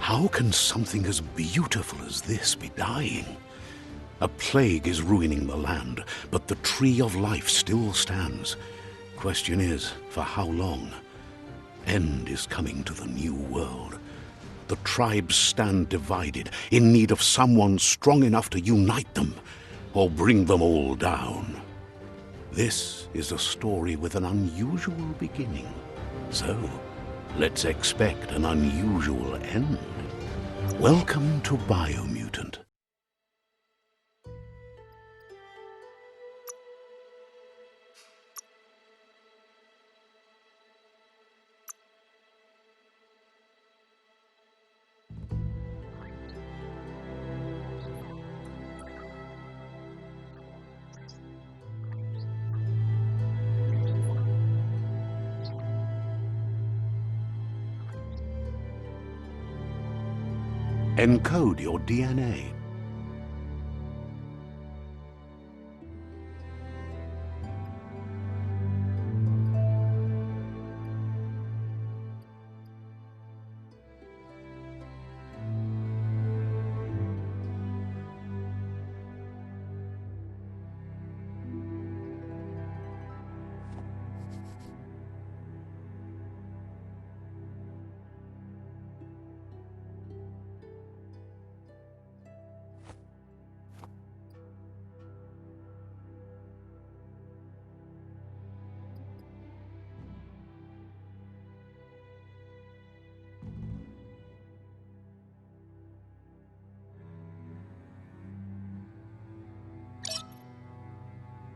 How can something as beautiful as this be dying? A plague is ruining the land, but the tree of life still stands. Question is, for how long? End is coming to the new world. The tribes stand divided, in need of someone strong enough to unite them, or bring them all down. This is a story with an unusual beginning. So, let's expect an unusual end. Welcome to Biomutant. Encode your DNA.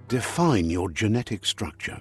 Define your genetic structure.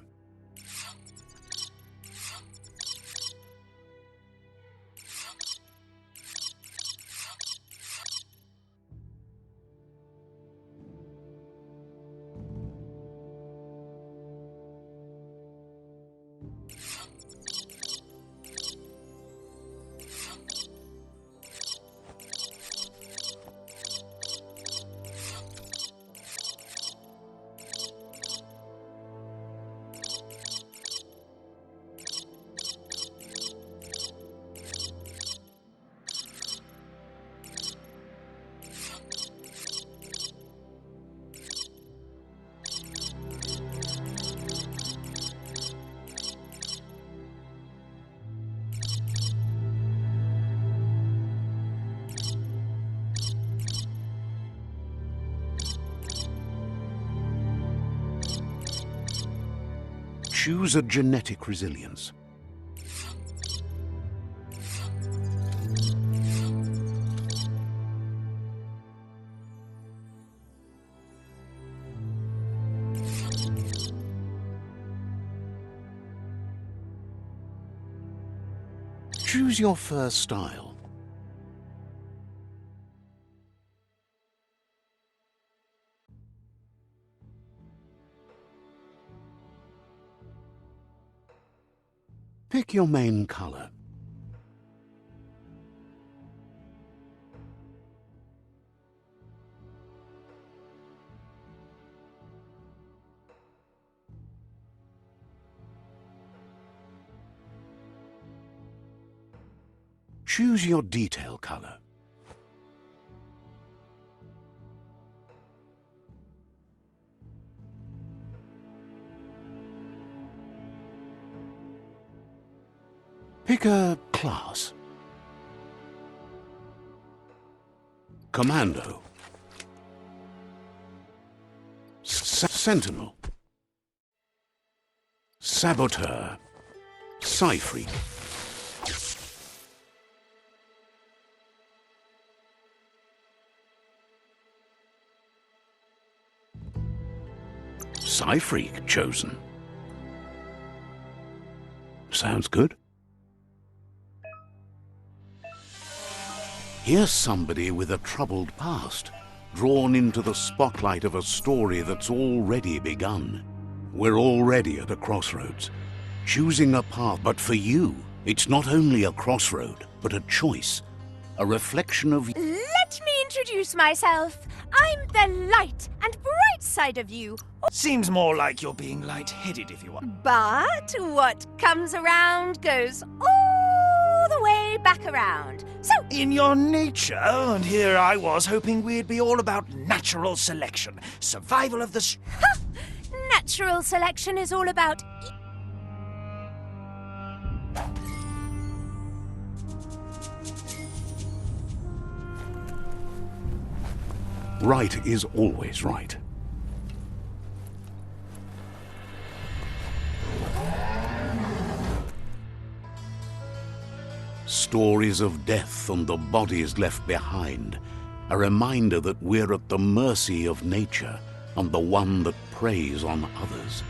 Choose a genetic resilience. Choose your first style. Pick your main color. Choose your detail color. Pick a class. Commando. Sentinel. Saboteur. Psy-Freak. Psy-Freak chosen. Sounds good. Here's somebody with a troubled past, drawn into the spotlight of a story that's already begun. We're already at a crossroads, choosing a path, but for you, it's not only a crossroad, but a choice, a reflection of... Let me introduce myself. I'm the light and bright side of you. Seems more like you're being light-headed if you want. But what comes around goes all the way back around. So, In your nature, and here I was hoping we'd be all about natural selection, survival of the natural selection is all about Right is always right. Stories of death and the bodies left behind, a reminder that we're at the mercy of nature and the one that preys on others.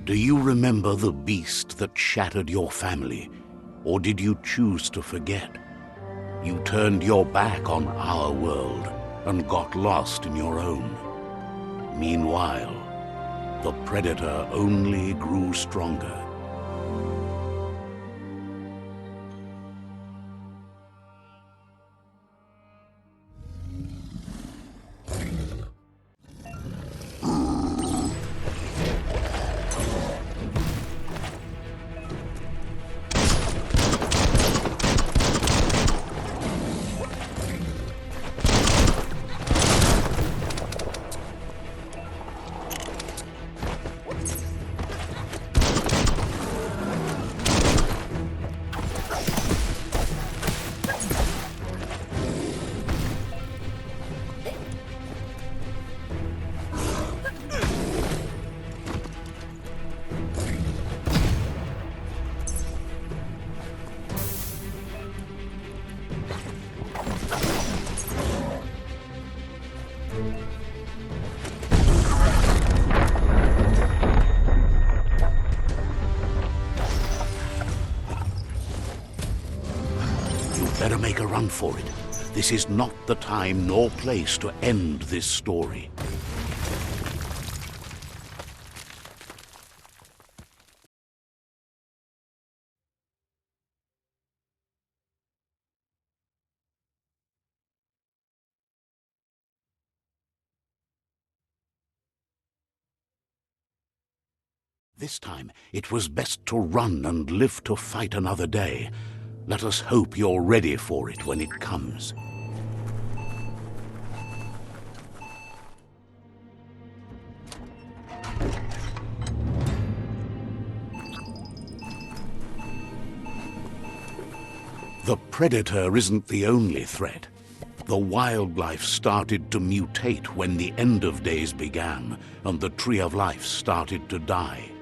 Do you remember the beast that shattered your family, or did you choose to forget? You turned your back on our world and got lost in your own. Meanwhile, the predator only grew stronger. Better make a run for it. This is not the time nor place to end this story. This time, it was best to run and live to fight another day. Let us hope you're ready for it when it comes. The predator isn't the only threat. The wildlife started to mutate when the end of days began, and the tree of life started to die.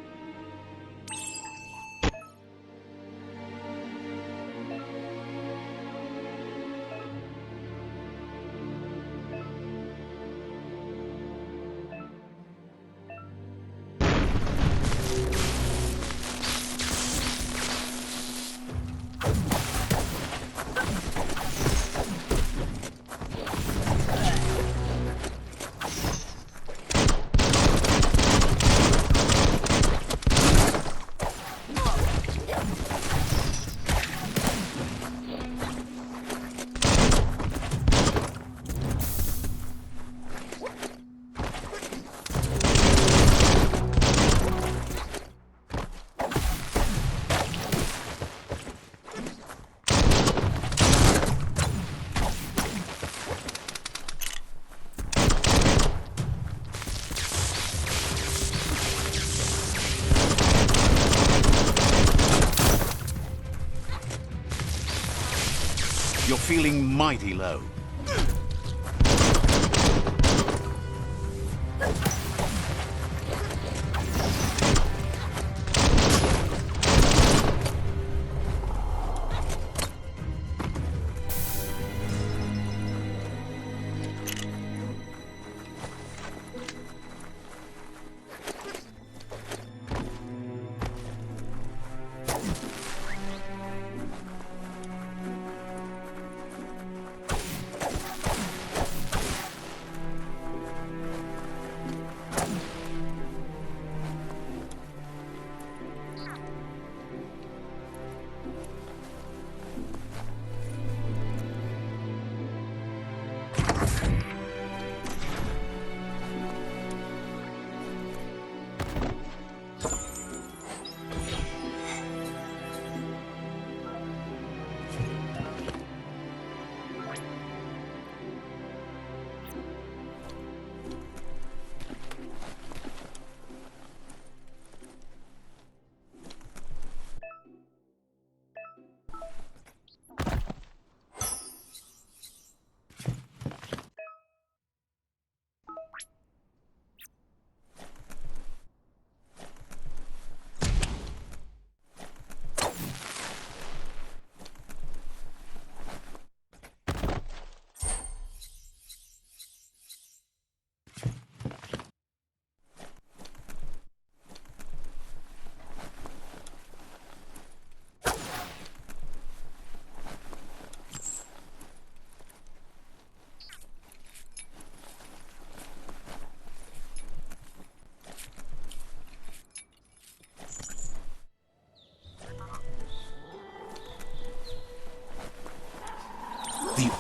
You're feeling mighty low.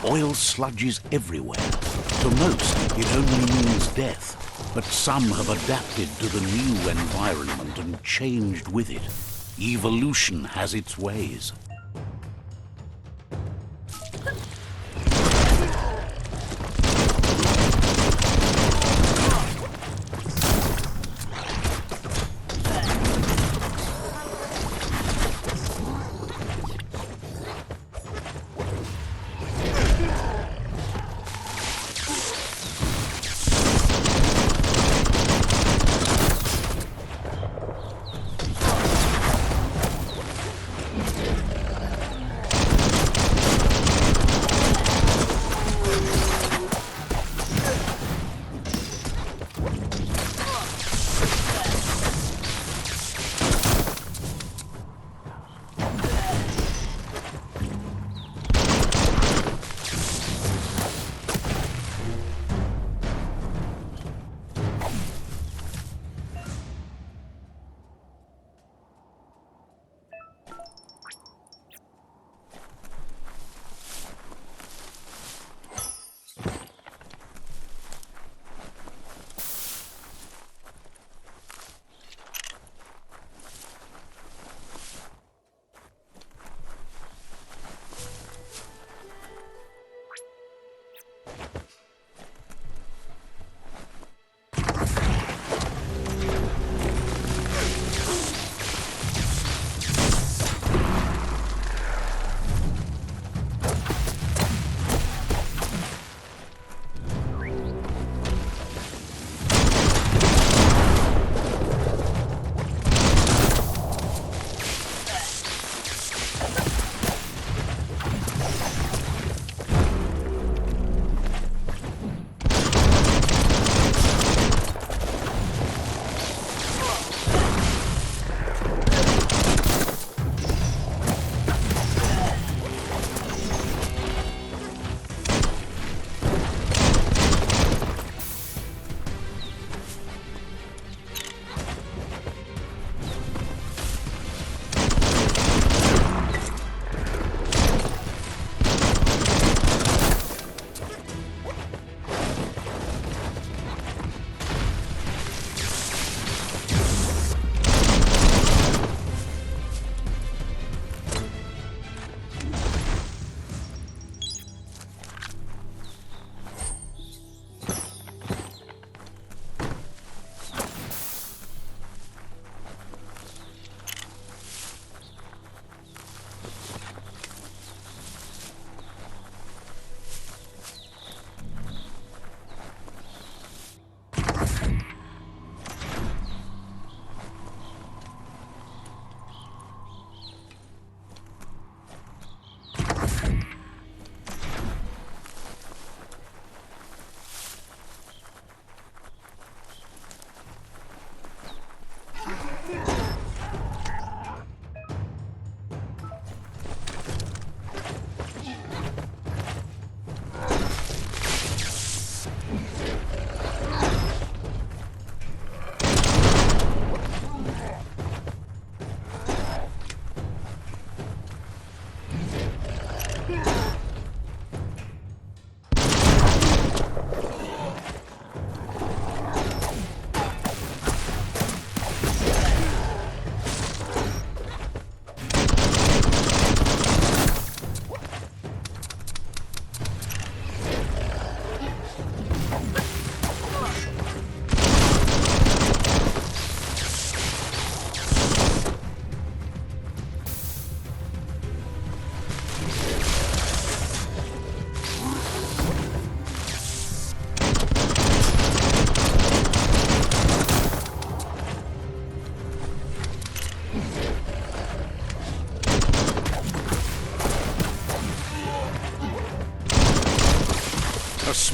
Oil sludges everywhere. To most, it only means death. But some have adapted to the new environment and changed with it. Evolution has its ways.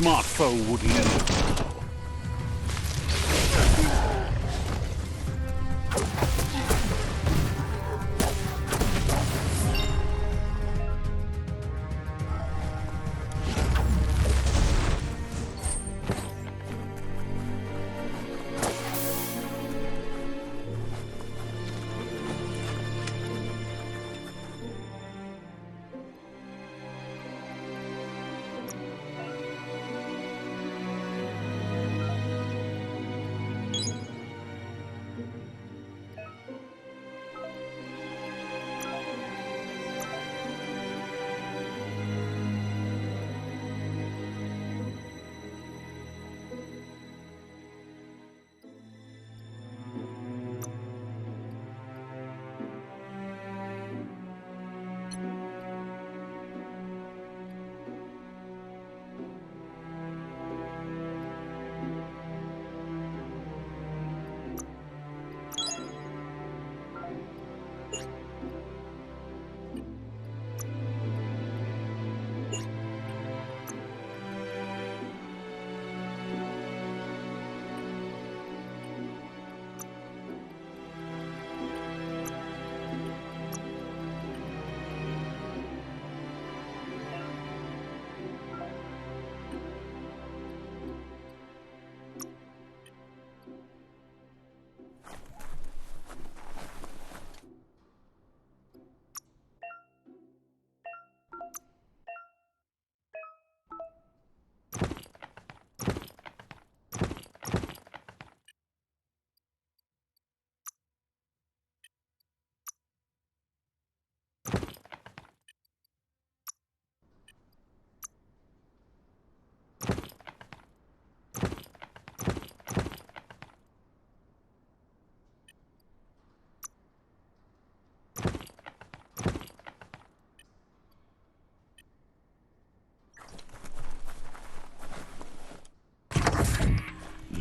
smart foe would lead.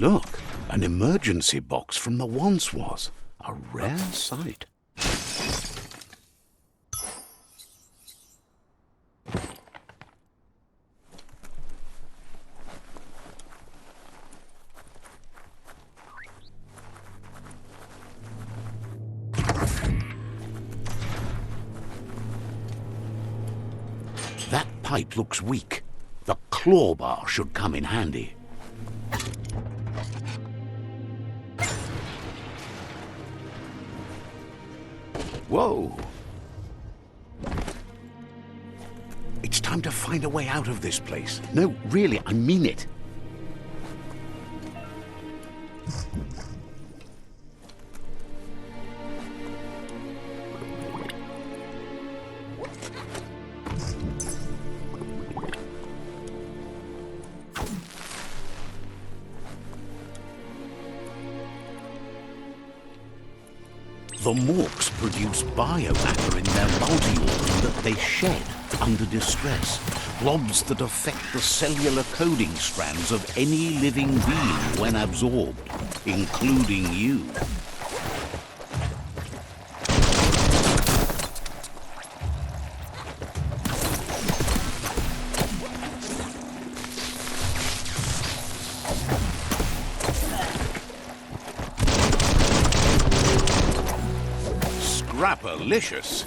Look, an emergency box from the once was. A rare sight. That pipe looks weak. The claw bar should come in handy. Whoa! It's time to find a way out of this place. No, really, I mean it. The Morks produce biomatter in their multi-organ that they shed under distress. Blobs that affect the cellular coding strands of any living being when absorbed, including you. Scrapalicious.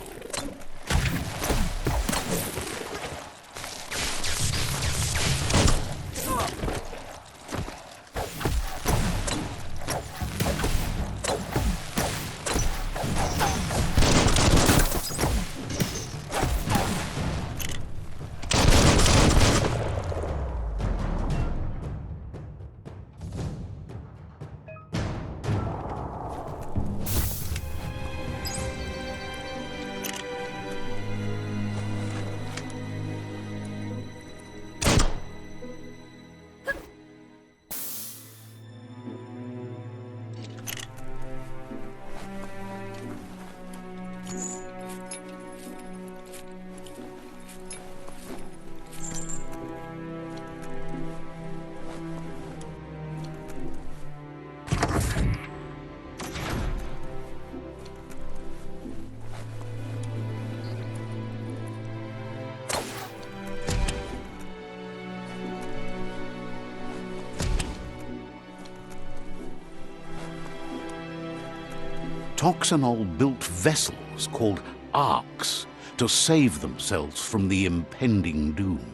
Toxanol built vessels called arks to save themselves from the impending doom.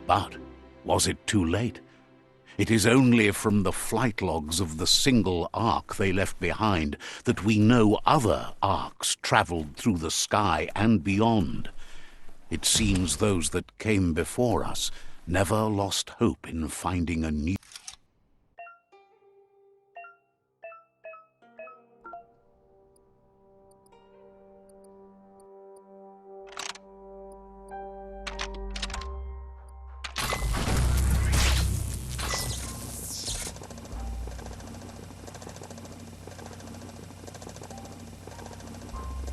But was it too late? It is only from the flight logs of the single ark they left behind that we know other arks travelled through the sky and beyond. It seems those that came before us never lost hope in finding a new...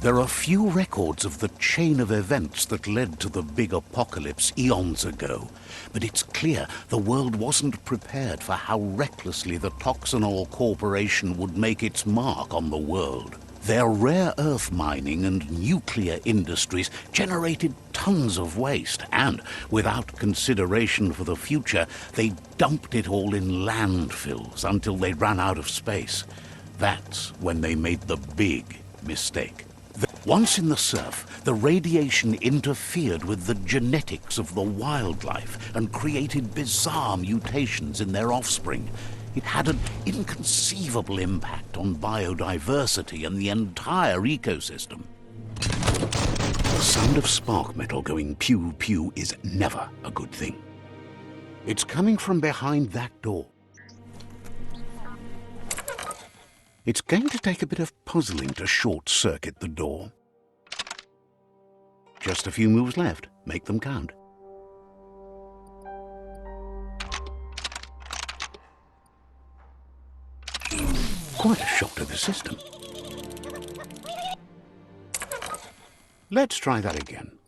There are few records of the chain of events that led to the big apocalypse eons ago, but it's clear the world wasn't prepared for how recklessly the Toxanol Corporation would make its mark on the world. Their rare earth mining and nuclear industries generated tons of waste, and without consideration for the future, they dumped it all in landfills until they ran out of space. That's when they made the big mistake. Once in the surf, the radiation interfered with the genetics of the wildlife and created bizarre mutations in their offspring. It had an inconceivable impact on biodiversity and the entire ecosystem. The sound of spark metal going pew-pew is never a good thing. It's coming from behind that door. It's going to take a bit of puzzling to short-circuit the door. Just a few moves left. Make them count. Quite a shock to the system. Let's try that again.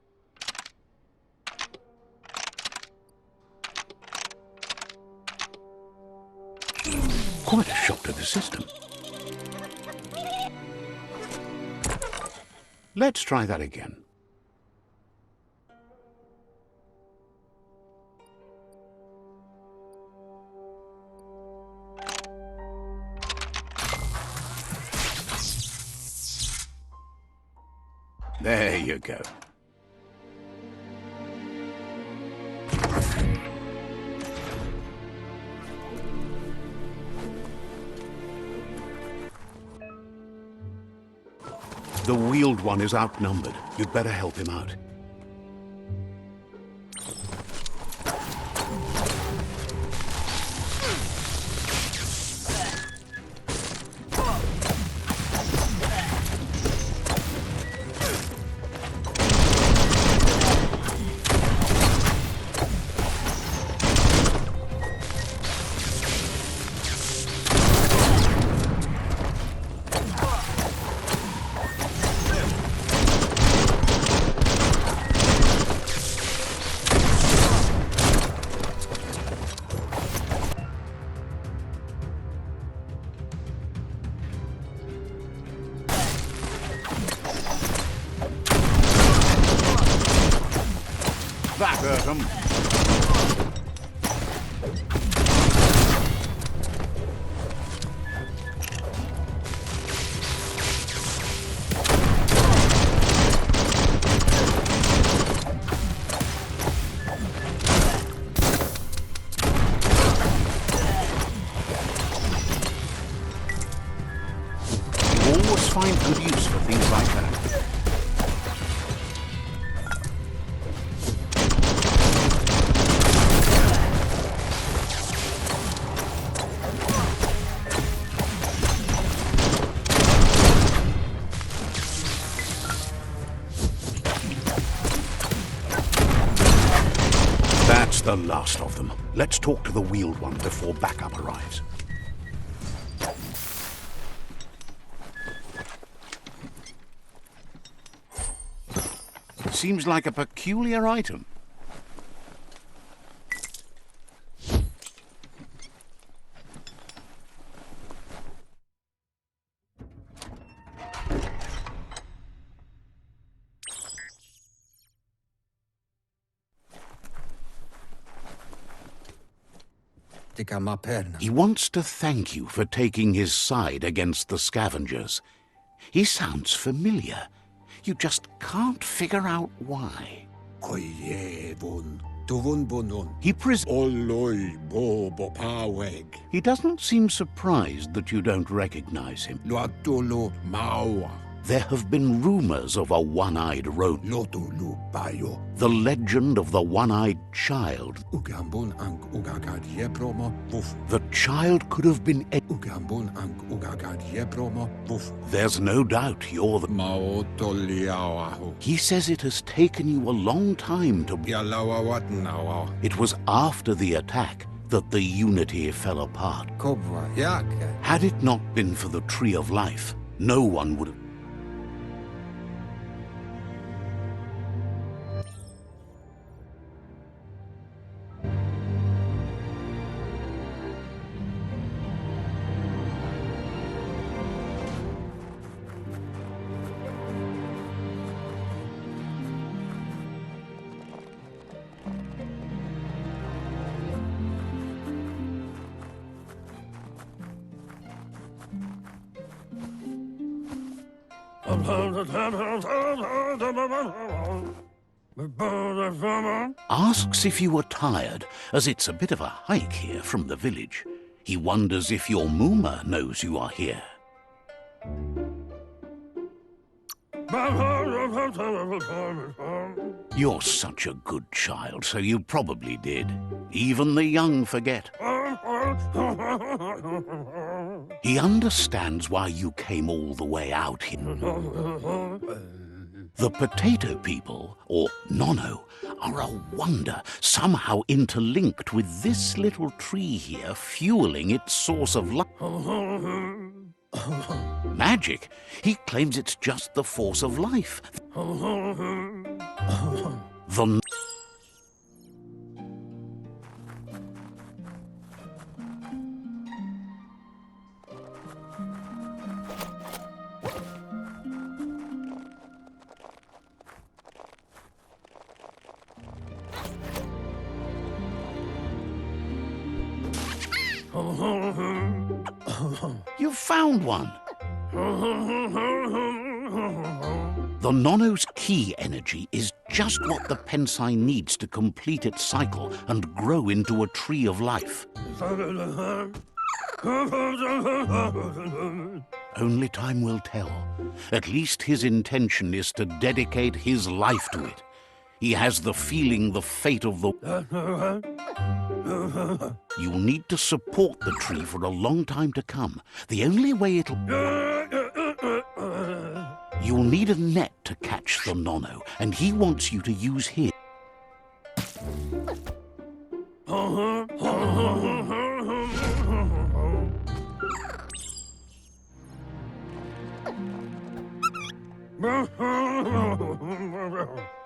quite a shock to the system. Let's try that again. There you go. The wheeled one is outnumbered. You'd better help him out. That hurt him. You always find good use for things like that. That's the last of them. Let's talk to the wheeled one before backup arrives. Seems like a peculiar item. He wants to thank you for taking his side against the scavengers. He sounds familiar. You just can't figure out why. He doesn't seem surprised that you don't recognize him. There have been rumors of a one-eyed rodent. The legend of the one-eyed child. The child could have been... There's no doubt you're the... He says it has taken you a long time to... It was after the attack that the unity fell apart. Had it not been for the Tree of Life, no one would have... Asks if you were tired, as it's a bit of a hike here from the village. He wonders if your Mooma knows you are here. You're such a good child, so you probably did. Even the young forget. He understands why you came all the way out here. The potato people, or Nono, are a wonder, somehow interlinked with this little tree here, fueling its source of life. Magic? He claims it's just the force of life. The... You've found one. The Nono's key energy is just what the Pensai needs to complete its cycle and grow into a tree of life. Only time will tell. At least his intention is to dedicate his life to it. He has the feeling the fate of the... You'll need to support the tree for a long time to come. The only way it'll... You'll need a net to catch the Nono, and he wants you to use his.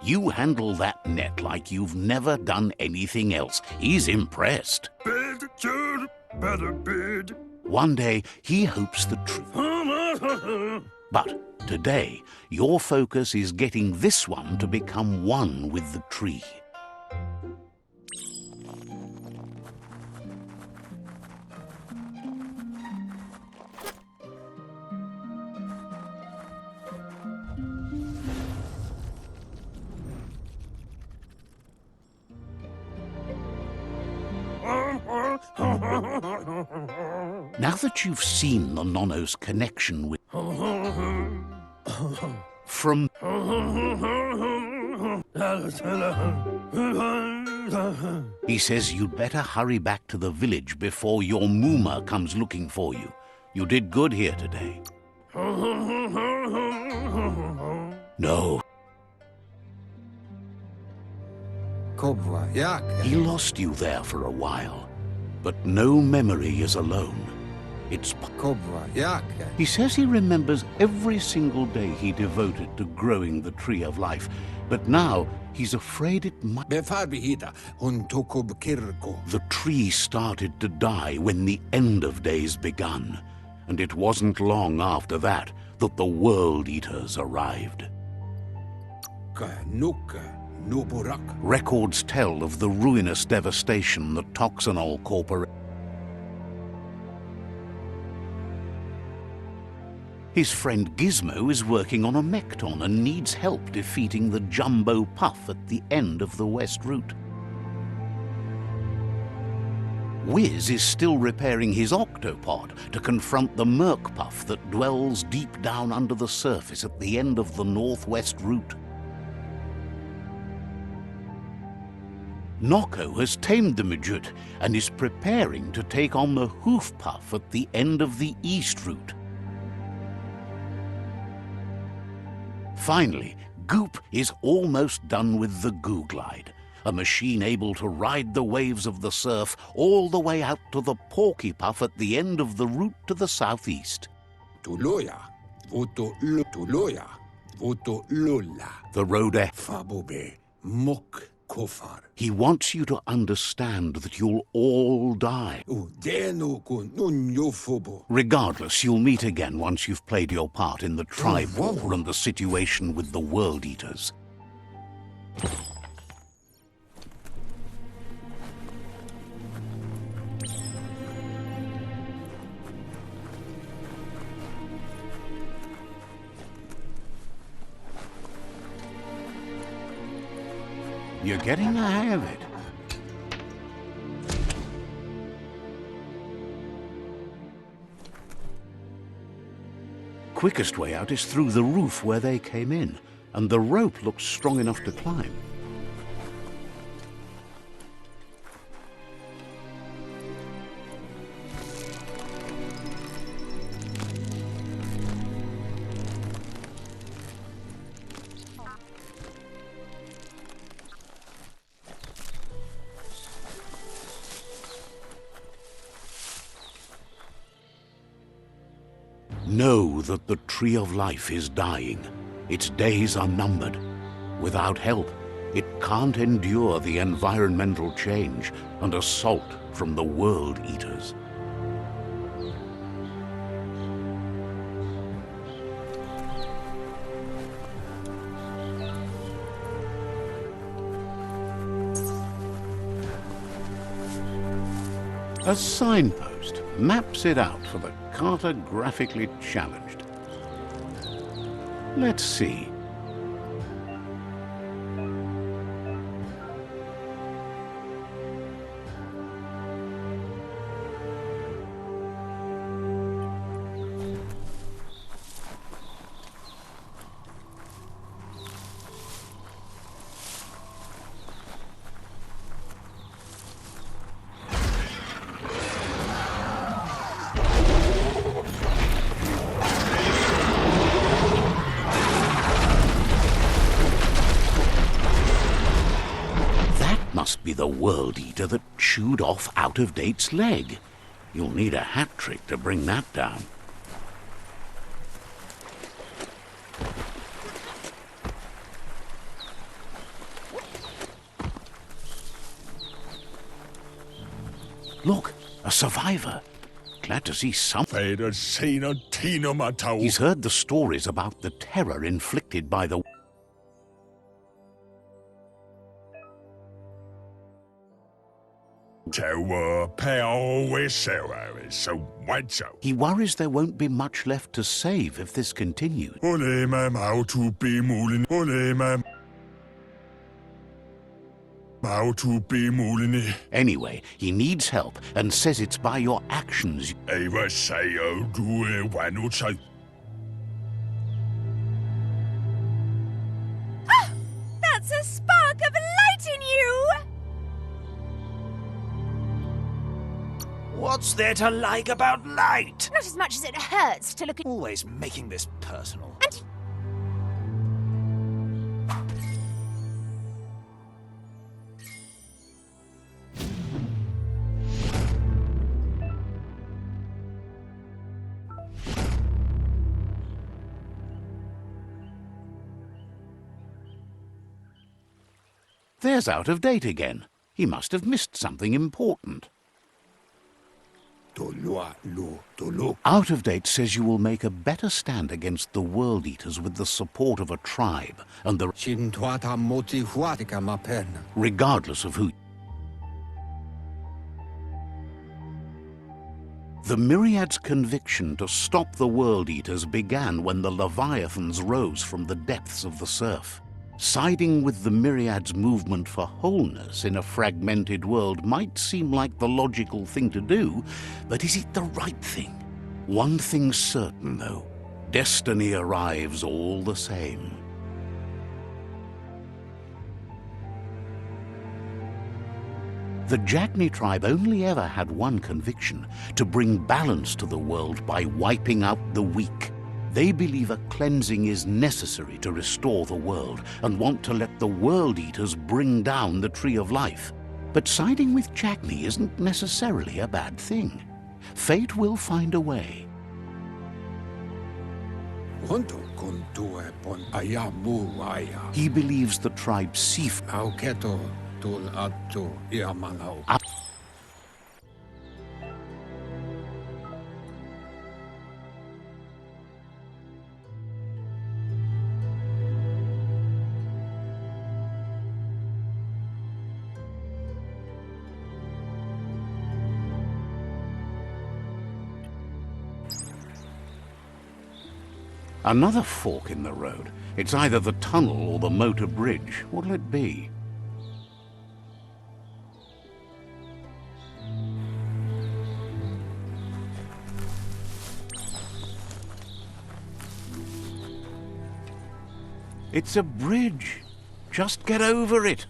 You handle that net like you've never done anything else. He's impressed. One day, he hopes the truth. But today, your focus is getting this one to become one with the tree. Now that you've seen the Nono's connection with... From... He says you'd better hurry back to the village before your Muma comes looking for you. You did good here today. No. He lost you there for a while, but no memory is alone. It's... He says he remembers every single day he devoted to growing the tree of life, but now he's afraid it might... The tree started to die when the end of days begun, and it wasn't long after that that the World Eaters arrived. Records tell of the ruinous devastation the Toxanol Corporation... His friend Gizmo is working on a Mekton and needs help defeating the Jumbo Puff at the end of the West Route. Wiz is still repairing his Octopod to confront the Merc Puff that dwells deep down under the surface at the end of the Northwest Route. Noko has tamed the Midget and is preparing to take on the Hoof Puff at the end of the East Route. Finally, Goop is almost done with the Goo Glide, a machine able to ride the waves of the surf all the way out to the Porky Puff at the end of the route to the southeast. The road He wants you to understand that you'll all die. Regardless, you'll meet again once you've played your part in the tribe war and the situation with the World Eaters. You're getting the hang of it. Quickest way out is through the roof where they came in, and the rope looks strong enough to climb. Know that the Tree of Life is dying. Its days are numbered. Without help, it can't endure the environmental change and assault from the World Eaters. A signpost. maps it out for the cartographically challenged. Let's see. Must be the World Eater that chewed off Out-of-Date's leg. You'll need a hat trick to bring that down. Look, a survivor. Glad to see some. He's heard the stories about the terror inflicted by the... He worries there won't be much left to save if this continues. Anyway, he needs help and says it's by your actions. Ah! That's a spark of light in you! What's there to like about light? Not as much as it hurts to look at... Always making this personal. And... There's Out-of-Date again. He must have missed something important. Out-of-Date says you will make a better stand against the World Eaters with the support of a tribe and the... regardless of who... The Myriad's conviction to stop the World Eaters began when the Leviathans rose from the depths of the surf. Siding with the Myriad's movement for wholeness in a fragmented world might seem like the logical thing to do, but is it the right thing? One thing's certain, though. Destiny arrives all the same. The Jagni tribe only ever had one conviction: to bring balance to the world by wiping out the weak. They believe a cleansing is necessary to restore the world and want to let the World Eaters bring down the Tree of Life. But siding with Jagni isn't necessarily a bad thing. Fate will find a way. He believes the tribe's Sif... Another fork in the road. It's either the tunnel or the motor bridge. What'll it be? It's a bridge. Just get over it.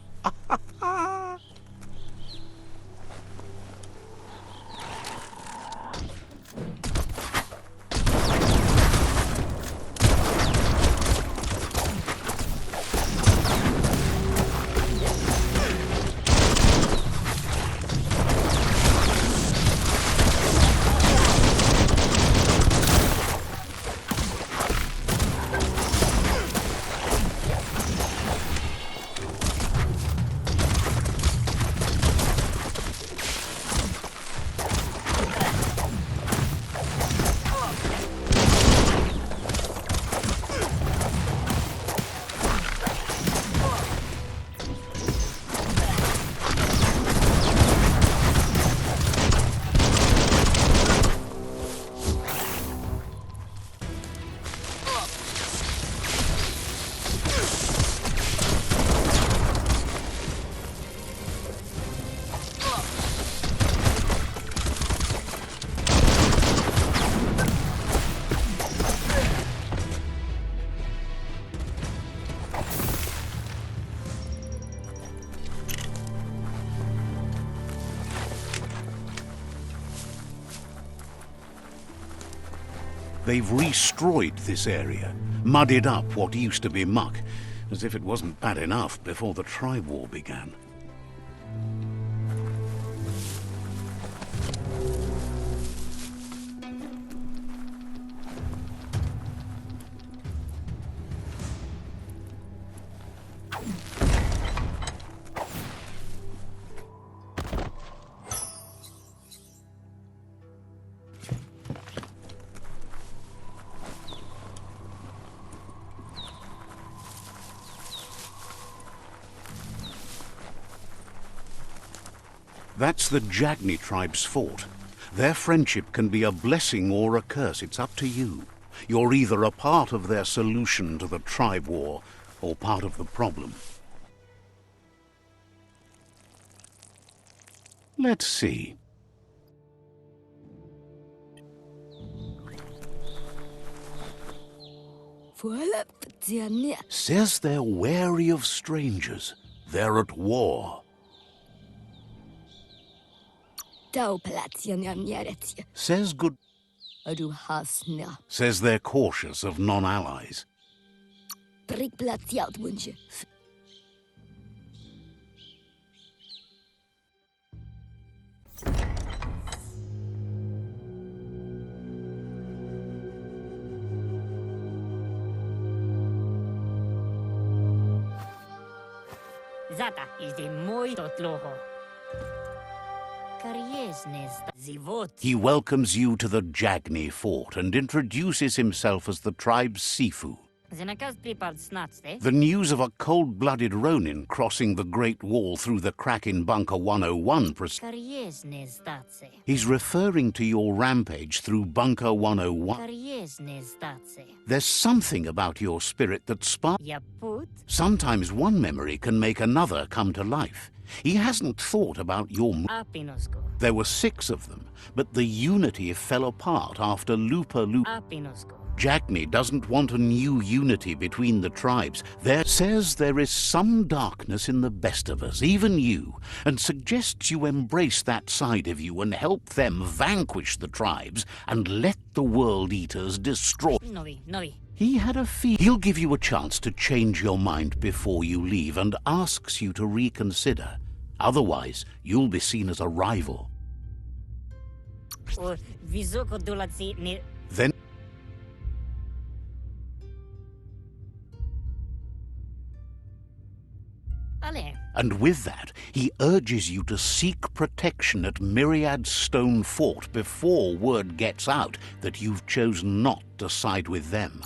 They've destroyed this area, muddied up what used to be muck, as if it wasn't bad enough before the tribe war began. That's the Jagni tribe's fort. Their friendship can be a blessing or a curse. It's up to you. You're either a part of their solution to the tribe war, or part of the problem. Let's see. Says they're wary of strangers. They're at war. Says good. Says they're cautious of non-allies. Zata is the muito tloho. He welcomes you to the Jagni fort and introduces himself as the tribe's Sifu. The news of a cold-blooded Ronin crossing the Great Wall through the crack in Bunker 101 He's referring to your rampage through Bunker 101. There's something about your spirit that sparks. Sometimes one memory can make another come to life. He hasn't thought about your... There were 6 of them, but the unity fell apart after Lupa. Jagni doesn't want a new unity between the tribes. There says there is some darkness in the best of us, even you, and suggests you embrace that side of you and help them vanquish the tribes and let the World Eaters destroy... He had a feeling. He'll give you a chance to change your mind before you leave and asks you to reconsider. Otherwise, you'll be seen as a rival. Then... And with that, he urges you to seek protection at Myriad's Stone Fort before word gets out that you've chosen not to side with them.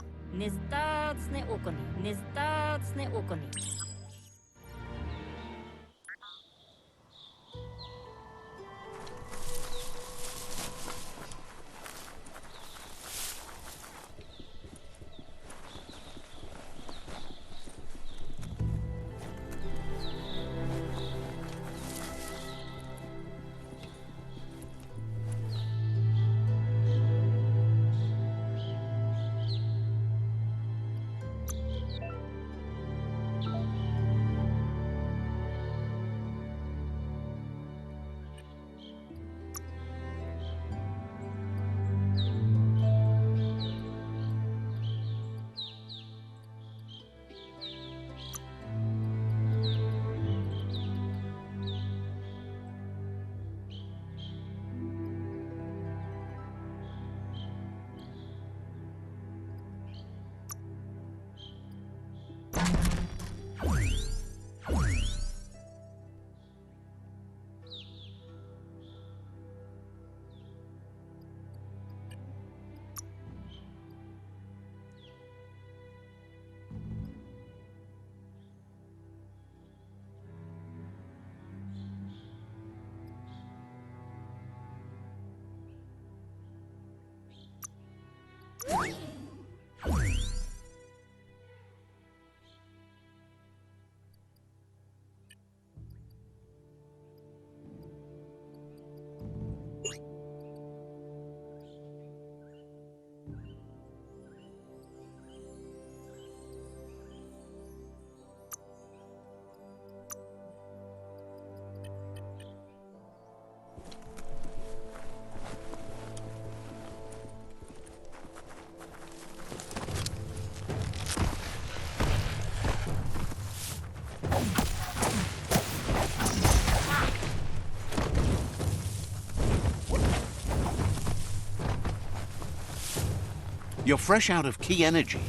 You're fresh out of key energy.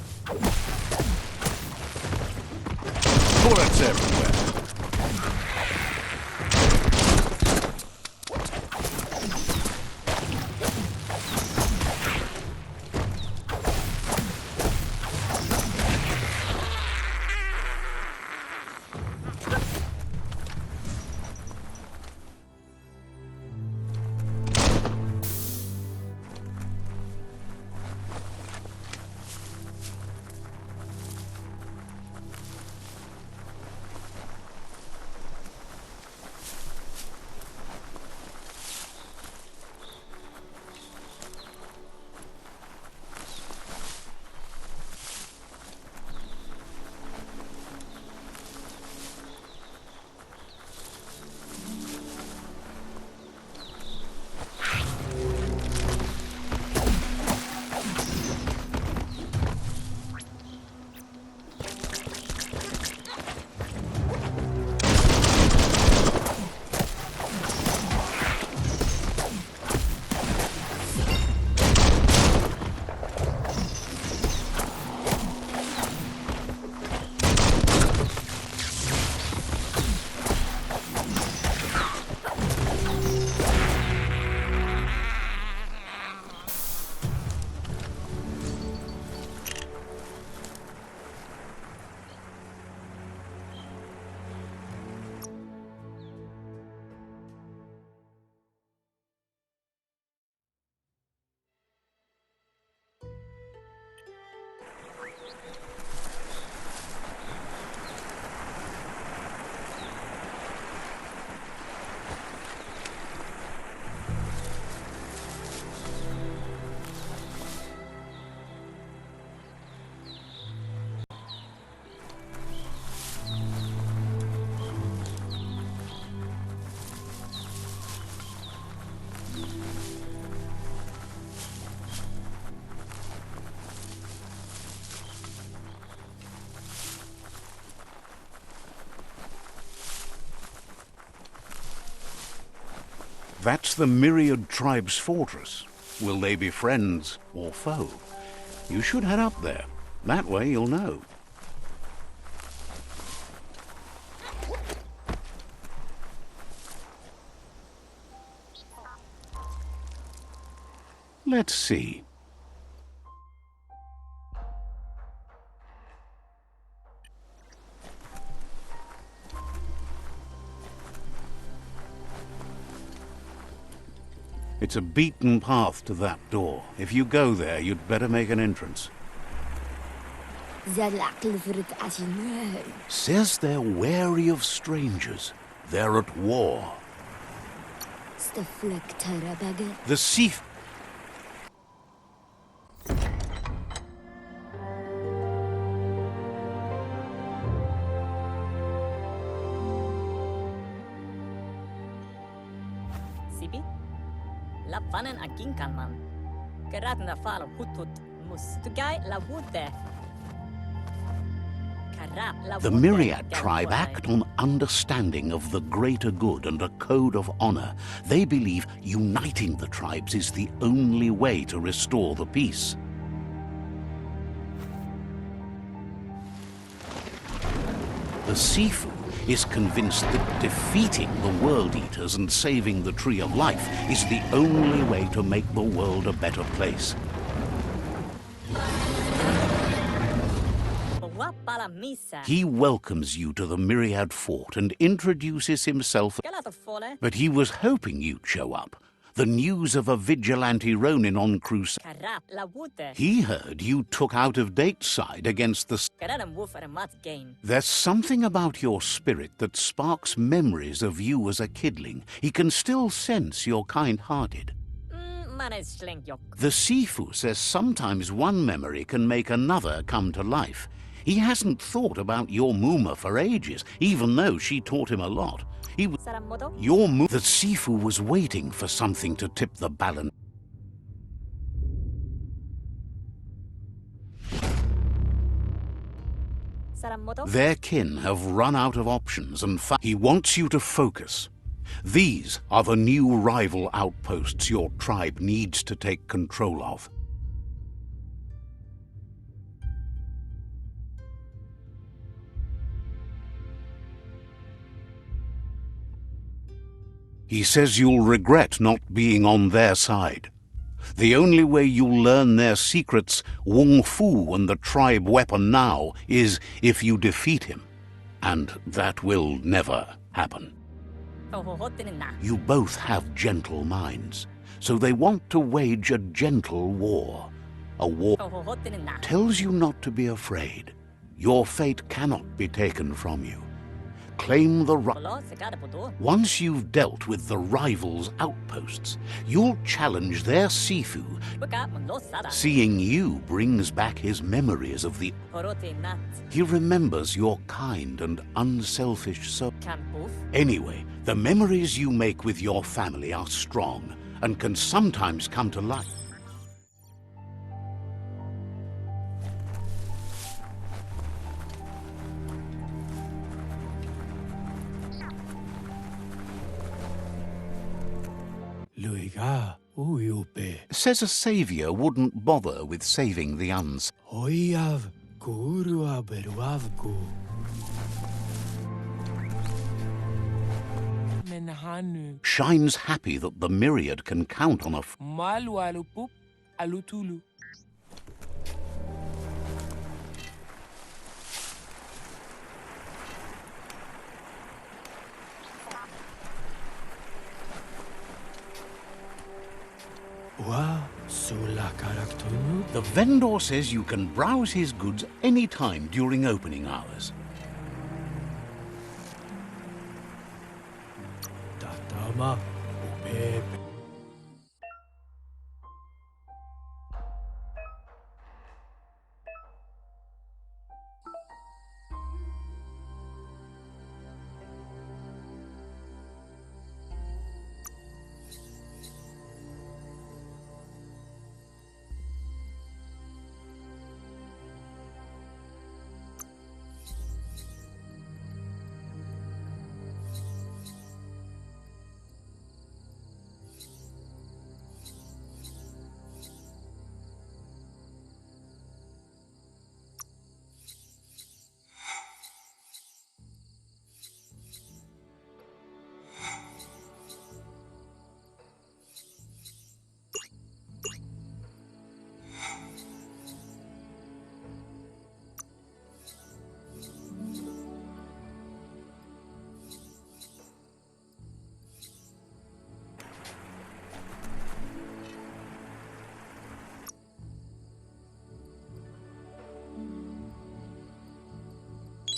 Bullets everywhere. That's the Myriad Tribe's fortress. Will they be friends or foe? You should head up there. That way you'll know. Let's see. It's a beaten path to that door. If you go there, you'd better make an entrance. Says they're wary of strangers. They're at war. The Sif... Sibi? La fanen akin kan man. Gerat na fal hutut mus. Tugai la wute. The Myriad tribe act on understanding of the greater good and a code of honor. They believe uniting the tribes is the only way to restore the peace. The Sifu is convinced that defeating the World Eaters and saving the Tree of Life is the only way to make the world a better place. He welcomes you to the Myriad Fort and introduces himself, but he was hoping you'd show up. The news of a vigilante Ronin on crusade. He heard you took out-of-date side against the... There's something about your spirit that sparks memories of you as a kidling. He can still sense you're kind-hearted. The Sifu says sometimes one memory can make another come to life. He hasn't thought about your Muma for ages, even though she taught him a lot. The Sifu was waiting for something to tip the balance. Their kin have run out of options and he wants you to focus. These are the new rival outposts your tribe needs to take control of. He says you'll regret not being on their side. The only way you'll learn their secrets, Wung Fu and the tribe weapon now, is if you defeat him. And that will never happen. You both have gentle minds, so they want to wage a gentle war. A war tells you not to be afraid. Your fate cannot be taken from you. Claim the Once you've dealt with the rivals' outposts, you'll challenge their Sifu. Seeing you brings back his memories of the... He remembers your kind and unselfish Anyway, the memories you make with your family are strong and can sometimes come to life. Says a savior wouldn't bother with saving the uns. Shines happy that the myriad can count on a The vendor says you can browse his goods any time during opening hours.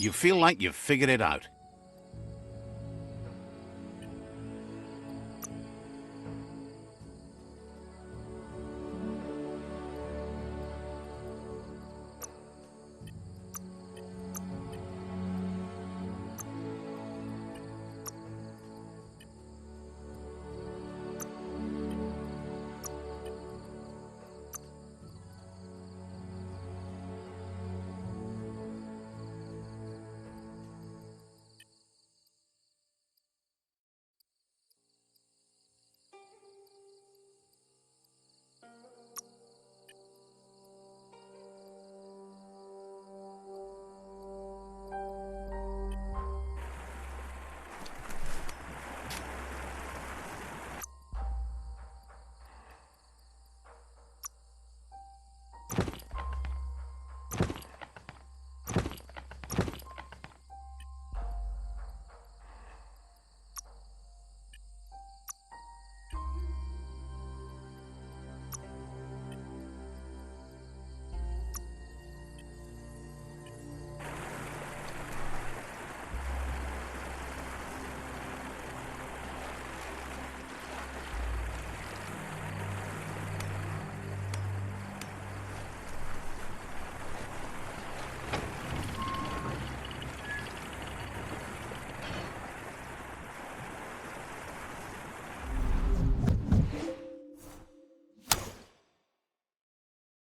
You feel like you've figured it out.